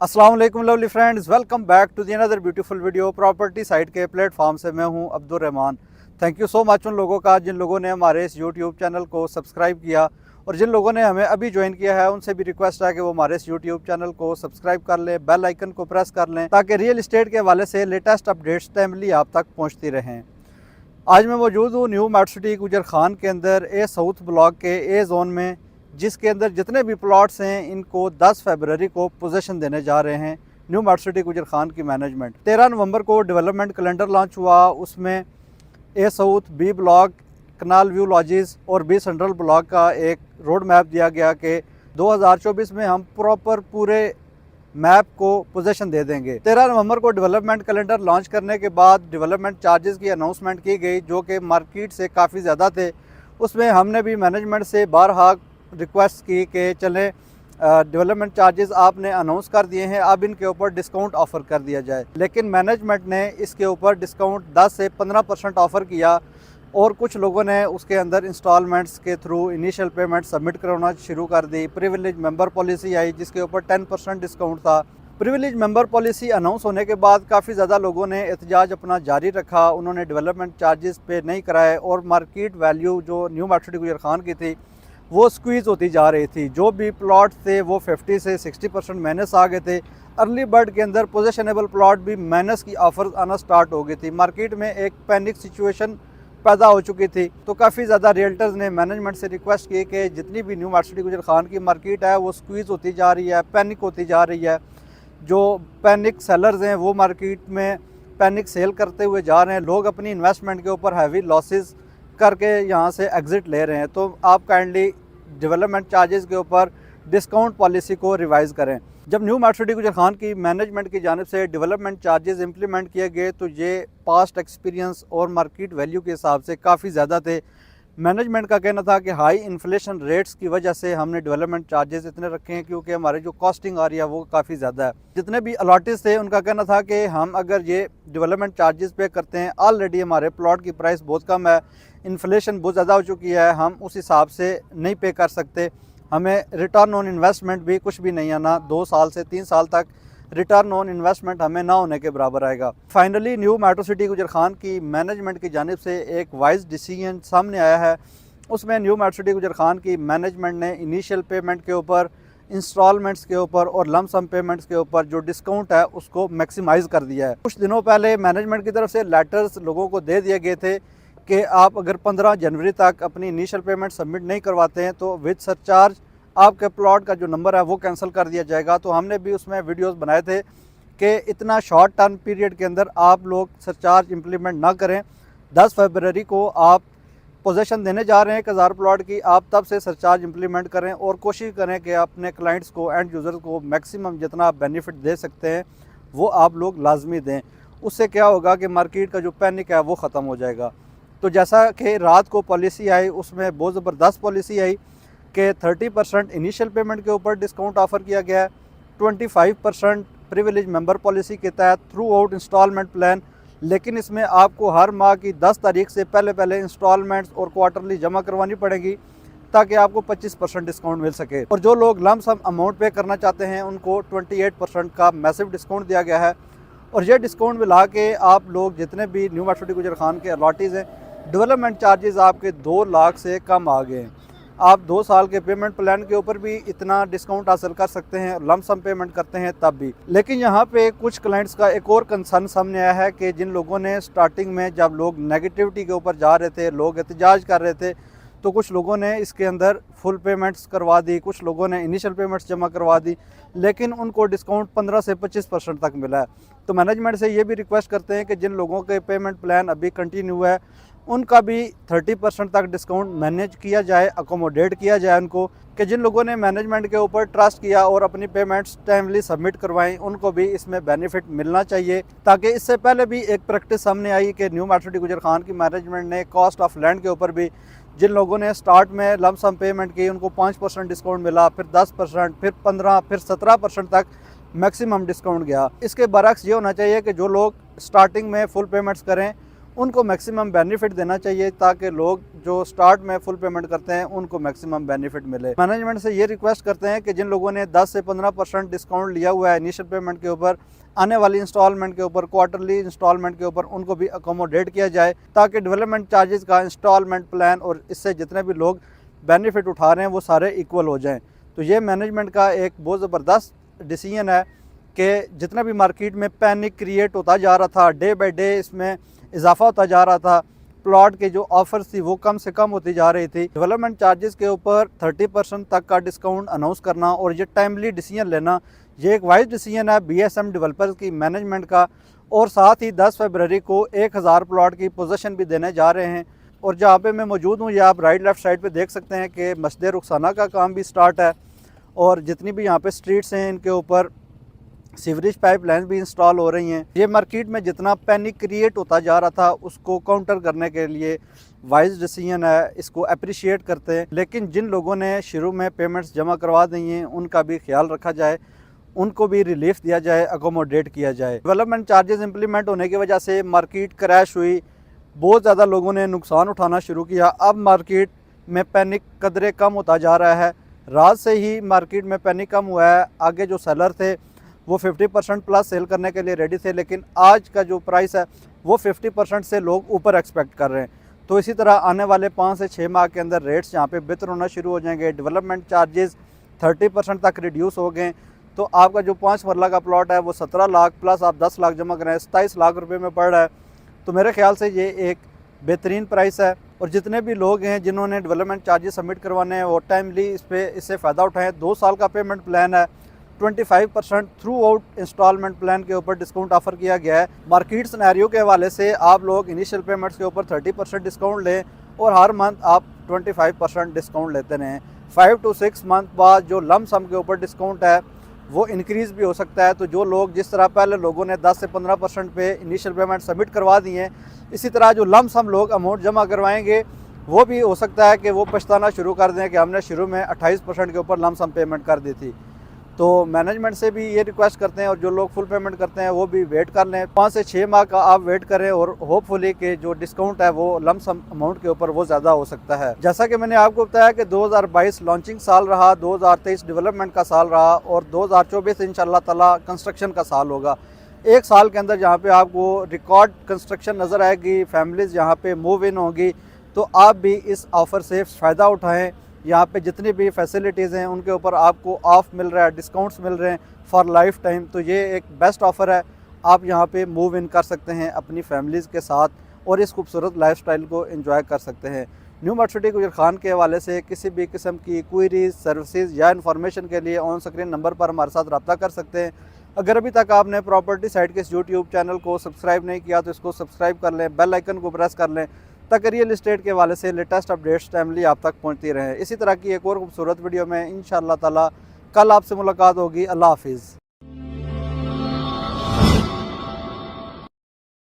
अस्सलाम वालेकुम lovely friends, welcome back to the another beautiful video property site के platform से। मैं हूं Abdul Rahman. Thank you so much उन लोगों का जिन लोगों ने हमारे इस यूट्यूब चैनल को सब्सक्राइब किया, और जिन लोगों ने हमें अभी ज्वाइन किया है उनसे भी रिक्वेस्ट है कि वो हमारे इस यूट्यूब चैनल को सब्सक्राइब कर लें, बेल आइकन को प्रेस कर लें ताकि रियल इस्टेट के हवाले से लेटेस्ट अपडेट्स टाइमली आप तक पहुँचती रहें। आज मैं मौजूद हूँ न्यू मेट्रो सिटी गुजर खान के अंदर ए साउथ ब्लॉक के ए जोन में, जिसके अंदर जितने भी प्लॉट्स हैं इनको 10 फरवरी को पोजीशन देने जा रहे हैं न्यू मेट्रो सिटी गुजर खान की मैनेजमेंट। 13 नवंबर को डेवलपमेंट कैलेंडर लॉन्च हुआ। उसमें ए साउथ, बी ब्लॉक, कनाल व्यू लॉजेस और बी सेंट्रल ब्लॉक का एक रोड मैप दिया गया कि 2024 में हम प्रॉपर पूरे मैप को पोजीशन दे देंगे। 13 नवंबर को डेवलपमेंट कैलेंडर लॉन्च करने के बाद डेवलपमेंट चार्जेस की अनाउंसमेंट की गई, जो कि मार्केट से काफ़ी ज़्यादा थे। उसमें हमने भी मैनेजमेंट से बारहा रिक्वेस्ट की कि चलें डेवलपमेंट चार्जेस आपने अनाउंस कर दिए हैं, अब इनके ऊपर डिस्काउंट ऑफ़र कर दिया जाए। लेकिन मैनेजमेंट ने इसके ऊपर डिस्काउंट 10 से 15% ऑफ़र किया, और कुछ लोगों ने उसके अंदर इंस्टॉलमेंट्स के थ्रू इनिशियल पेमेंट सबमिट करवाना शुरू कर दी। प्रिविलेज मेंबर पॉलिसी आई जिसके ऊपर 10% डिस्काउंट था। प्रिविलेज मेंबर पॉलिसी अनाउंस होने के बाद काफ़ी ज़्यादा लोगों ने एहतजाज अपना जारी रखा। उन्होंने डेवलपमेंट चार्जेस पे नहीं कराए, और मार्केट वैल्यू जो न्यू मेट्रो सिटी गुजर खान की थी वो स्क्वीज़ होती जा रही थी। जो भी प्लॉट थे वो 50 से 60% माइनस आ गए थे। अर्ली बर्ड के अंदर पोजीशनेबल प्लॉट भी माइनस की ऑफर्स आना स्टार्ट हो गई थी। मार्केट में एक पैनिक सिचुएशन पैदा हो चुकी थी। तो काफ़ी ज़्यादा रियल्टर्स ने मैनेजमेंट से रिक्वेस्ट की कि जितनी भी न्यू मेट्रो सिटी गुजर खान की मार्केट है वो स्क्वीज़ होती जा रही है, पैनिक होती जा रही है। जो पैनिक सेलर्स हैं वो मार्केट में पैनिक सेल करते हुए जा रहे हैं। लोग अपनी इन्वेस्टमेंट के ऊपर हैवी लॉसेस करके यहाँ से एग्ज़िट ले रहे हैं। तो आप काइंडली डेवलपमेंट चार्जेस के ऊपर डिस्काउंट पॉलिसी को रिवाइज़ करें। जब न्यू मेट्रो सिटी गुजर खान की मैनेजमेंट की जानिब से डेवलपमेंट चार्जेस इंप्लीमेंट किए गए तो ये पास्ट एक्सपीरियंस और मार्केट वैल्यू के हिसाब से काफ़ी ज़्यादा थे। मैनेजमेंट का कहना था कि हाई इन्फ्लेशन रेट्स की वजह से हमने डेवलपमेंट चार्जेस इतने रखे हैं क्योंकि हमारे जो कॉस्टिंग आ रही है वो काफ़ी ज़्यादा है। जितने भी अलॉटीज थे उनका कहना था कि हम अगर ये डेवलपमेंट चार्जेस पे करते हैं, ऑलरेडी हमारे प्लॉट की प्राइस बहुत कम है, इन्फ्लेशन बहुत ज़्यादा हो चुकी है, हम उस हिसाब से नहीं पे कर सकते। हमें रिटर्न ऑन इन्वेस्टमेंट भी कुछ भी नहीं आना, 2 साल से 3 साल तक रिटर्न ऑन इन्वेस्टमेंट हमें ना होने के बराबर आएगा। फाइनली न्यू मेट्रो सिटी गुजर खान की मैनेजमेंट की जानिब से एक वाइज डिसीजन सामने आया है। उसमें न्यू मेट्रो सिटी गुजर खान की मैनेजमेंट ने इनिशियल पेमेंट के ऊपर, इंस्टॉलमेंट्स के ऊपर और लम सम पेमेंट्स के ऊपर जो डिस्काउंट है उसको मैक्सिमाइज़ कर दिया है। कुछ दिनों पहले मैनेजमेंट की तरफ से लेटर्स लोगों को दे दिए गए थे कि आप अगर 15 जनवरी तक अपनी इनिशियल पेमेंट सबमिट नहीं करवाते हैं तो विद सरचार्ज आपके प्लॉट का जो नंबर है वो कैंसिल कर दिया जाएगा। तो हमने भी उसमें वीडियोस बनाए थे कि इतना शॉर्ट टर्म पीरियड के अंदर आप लोग सरचार्ज इंप्लीमेंट ना करें। 10 फरवरी को आप पोजीशन देने जा रहे हैं 1000 प्लॉट की, आप तब से सरचार्ज इंप्लीमेंट करें और कोशिश करें कि अपने क्लाइंट्स को, एंड यूज़र्स को मैक्सिमम जितना आप बेनिफिट दे सकते हैं वो आप लोग लाजमी दें। उससे क्या होगा कि मार्केट का जो पैनिक है वो ख़त्म हो जाएगा। तो जैसा कि रात को पॉलिसी आई उसमें बहुत ज़बरदस्त पॉलिसी आई कि 30% इनिशियल पेमेंट के ऊपर डिस्काउंट ऑफ़र किया गया है, 25% प्रिविलेज मेंबर पॉलिसी के तहत थ्रू आउट इंस्टॉलमेंट प्लान। लेकिन इसमें आपको हर माह की 10 तारीख से पहले इंस्टॉलमेंट्स और क्वार्टरली जमा करवानी पड़ेगी ताकि आपको 25% डिस्काउंट मिल सके। और जो लोग लम सम अमाउंट पे करना चाहते हैं उनको 28% का मैसिव डिस्काउंट दिया गया है। और ये डिस्काउंट मिला के आप लोग जितने भी न्यू मेट्रो सिटी गुजर खान के अलॉटीज़ हैं, डेवलपमेंट चार्जेस आपके 2 लाख से कम आ गए हैं। आप 2 साल के पेमेंट प्लान के ऊपर भी इतना डिस्काउंट हासिल कर सकते हैं, लम सम पेमेंट करते हैं तब भी। लेकिन यहाँ पे कुछ क्लाइंट्स का एक और कंसर्न सामने आया है कि जिन लोगों ने स्टार्टिंग में जब लोग नेगेटिविटी के ऊपर जा रहे थे, लोग एहतजाज कर रहे थे, तो कुछ लोगों ने इसके अंदर फुल पेमेंट्स करवा दी, कुछ लोगों ने इनिशियल पेमेंट्स जमा करवा दी, लेकिन उनको डिस्काउंट 15 से 25% तक मिला है। तो मैनेजमेंट से ये भी रिक्वेस्ट करते हैं कि जिन लोगों के पेमेंट प्लान अभी कंटिन्यू है उनका भी 30% तक डिस्काउंट मैनेज किया जाए, अकोमोडेट किया जाए उनको, कि जिन लोगों ने मैनेजमेंट के ऊपर ट्रस्ट किया और अपनी पेमेंट्स टाइमली सबमिट करवाएं उनको भी इसमें बेनिफिट मिलना चाहिए। ताकि इससे पहले भी एक प्रैक्टिस सामने आई कि न्यू मेट्रो सिटी गुजर खान की मैनेजमेंट ने कॉस्ट ऑफ लैंड के ऊपर भी जिन लोगों ने स्टार्ट में लम सम पेमेंट की उनको 5% डिस्काउंट मिला, फिर 10%, फिर 15%, फिर 17% तक मैक्सिमम डिस्काउंट गया। इसके बरक्स ये होना चाहिए कि जो लोग स्टार्टिंग में फुल पेमेंट्स करें उनको मैक्सिमम बेनिफिट देना चाहिए ताकि लोग जो स्टार्ट में फुल पेमेंट करते हैं उनको मैक्सिमम बेनिफिट मिले। मैनेजमेंट से ये रिक्वेस्ट करते हैं कि जिन लोगों ने 10 से 15% डिस्काउंट लिया हुआ है इनिशियल पेमेंट के ऊपर, आने वाली इंस्टॉलमेंट के ऊपर, क्वार्टरली इंस्टॉलमेंट के ऊपर, उनको भी अकोमोडेट किया जाए ताकि डेवलपमेंट चार्जेस का इंस्टॉलमेंट प्लान और इससे जितने भी लोग बेनिफिट उठा रहे हैं वो सारे इक्वल हो जाएँ। तो ये मैनेजमेंट का एक बहुत ज़बरदस्त डिसीजन है कि जितना भी मार्केट में पैनिक क्रिएट होता जा रहा था, डे बाई डे इसमें इजाफा होता जा रहा था, प्लॉट के जो ऑफर्स थी वो कम से कम होती जा रही थी, डेवलपमेंट चार्जेस के ऊपर 30% तक का डिस्काउंट अनाउंस करना और ये टाइमली डिसीजन लेना, ये एक वाइज डिसीजन है BSM डेवलपर्स की मैनेजमेंट का। और साथ ही 10 फरवरी को 1000 प्लॉट की पोजीशन भी देने जा रहे हैं। और जहाँ पे मैं मौजूद हूँ, ये आप राइट लेफ़्ट साइड पे देख सकते हैं कि मस्जिद रुखसाना का काम भी स्टार्ट है और जितनी भी यहाँ पे स्ट्रीट्स हैं इनके ऊपर सीवरेज पाइपलाइन भी इंस्टॉल हो रही हैं। ये मार्केट में जितना पैनिक क्रिएट होता जा रहा था उसको काउंटर करने के लिए वाइज डिसीजन है, इसको अप्रिशिएट करते हैं। लेकिन जिन लोगों ने शुरू में पेमेंट्स जमा करवा दी हैं उनका भी ख्याल रखा जाए, उनको भी रिलीफ दिया जाए, अकोमोडेट किया जाए। डेवलपमेंट चार्जेस इंप्लीमेंट होने की वजह से मार्केट क्रैश हुई, बहुत ज़्यादा लोगों ने नुकसान उठाना शुरू किया। अब मार्केट में पैनिक कदरे कम होता जा रहा है। रात से ही मार्केट में पैनिक कम हुआ है। आगे जो सेलर थे वो 50% प्लस सेल करने के लिए रेडी थे, लेकिन आज का जो प्राइस है वो 50% से लोग ऊपर एक्सपेक्ट कर रहे हैं। तो इसी तरह आने वाले 5 से 6 माह के अंदर रेट्स यहाँ पे बेहतर होना शुरू हो जाएंगे। डेवलपमेंट चार्जेस 30% तक रिड्यूस हो गए। तो आपका जो 5 मरला का प्लॉट है वो 17 लाख प्लस आप 10 लाख जमा करें 27 लाख रुपये में पड़ रहा है। तो मेरे ख्याल से ये एक बेहतरीन प्राइस है। और जितने भी लोग हैं जिन्होंने डेवलपमेंट चार्जेस सबमिट करवाने हैं वो टाइमली इससे फ़ायदा उठाएं। 2 साल का पेमेंट प्लान है, 25% थ्रू आउट इंस्टॉलमेंट प्लान के ऊपर डिस्काउंट ऑफर किया गया है। मार्केट सिनेरियो के हवाले से आप लोग इनिशियल पेमेंट्स के ऊपर 30% डिस्काउंट लें और हर मंथ आप 25% डिस्काउंट लेते रहें। 5 to 6 मंथ बाद जो लम सम के ऊपर डिस्काउंट है वो इंक्रीज़ भी हो सकता है। तो जो लोग जिस तरह पहले लोगों ने 10 से 15% पे इनिशियल पेमेंट सबमिट करवा दी हैं, इसी तरह जो लम सम लोग अमाउंट जमा करवाएंगे वो भी हो सकता है कि वो पछताना शुरू कर दें कि हमने शुरू में 28% के ऊपर लम सम पेमेंट कर दी थी। तो मैनेजमेंट से भी ये रिक्वेस्ट करते हैं और जो लोग फुल पेमेंट करते हैं वो भी वेट कर लें। 5 से 6 माह का आप वेट करें और होपफुली कि जो डिस्काउंट है वो लम सम अमाउंट के ऊपर वो ज़्यादा हो सकता है। जैसा कि मैंने आपको बताया कि 2022 लॉन्चिंग साल रहा, 2023 डेवलपमेंट का साल रहा और 2024 इंशाल्लाह ताला कंस्ट्रक्शन का साल होगा। एक साल के अंदर जहाँ पे आपको रिकॉर्ड कंस्ट्रक्शन नज़र आएगी, फैमिलीज़ यहाँ पे मूव इन होगी। तो आप भी इस ऑफ़र से फ़ायदा उठाएँ। यहाँ पे जितनी भी फैसिलिटीज़ हैं उनके ऊपर आपको ऑफ मिल रहा है, डिस्काउंट्स मिल रहे हैं फॉर लाइफ टाइम। तो ये एक बेस्ट ऑफ़र है, आप यहाँ पे मूव इन कर सकते हैं अपनी फैमिलीज़ के साथ और इस खूबसूरत लाइफस्टाइल को एंजॉय कर सकते हैं। न्यू मार्ट सिटी गुजर खान के हवाले से किसी भी किस्म की क्वेरीज, सर्विसेज या इन्फॉर्मेशन के लिए ऑन स्क्रीन नंबर पर हमारे साथ रब्ता कर सकते हैं। अगर अभी तक आपने प्रॉपर्टी साइट के इस यूट्यूब चैनल को सब्सक्राइब नहीं किया तो इसको सब्सक्राइब कर लें, बेल आइकन को प्रेस कर लें ताकि रियल इस्टेट के हवाले से लेटेस्ट अपडेट्स टाइमली आप तक पहुंचती रहें। इसी तरह की एक और खूबसूरत वीडियो में इंशाअल्लाह ताला कल आपसे मुलाकात होगी। अल्लाह हाफिज़।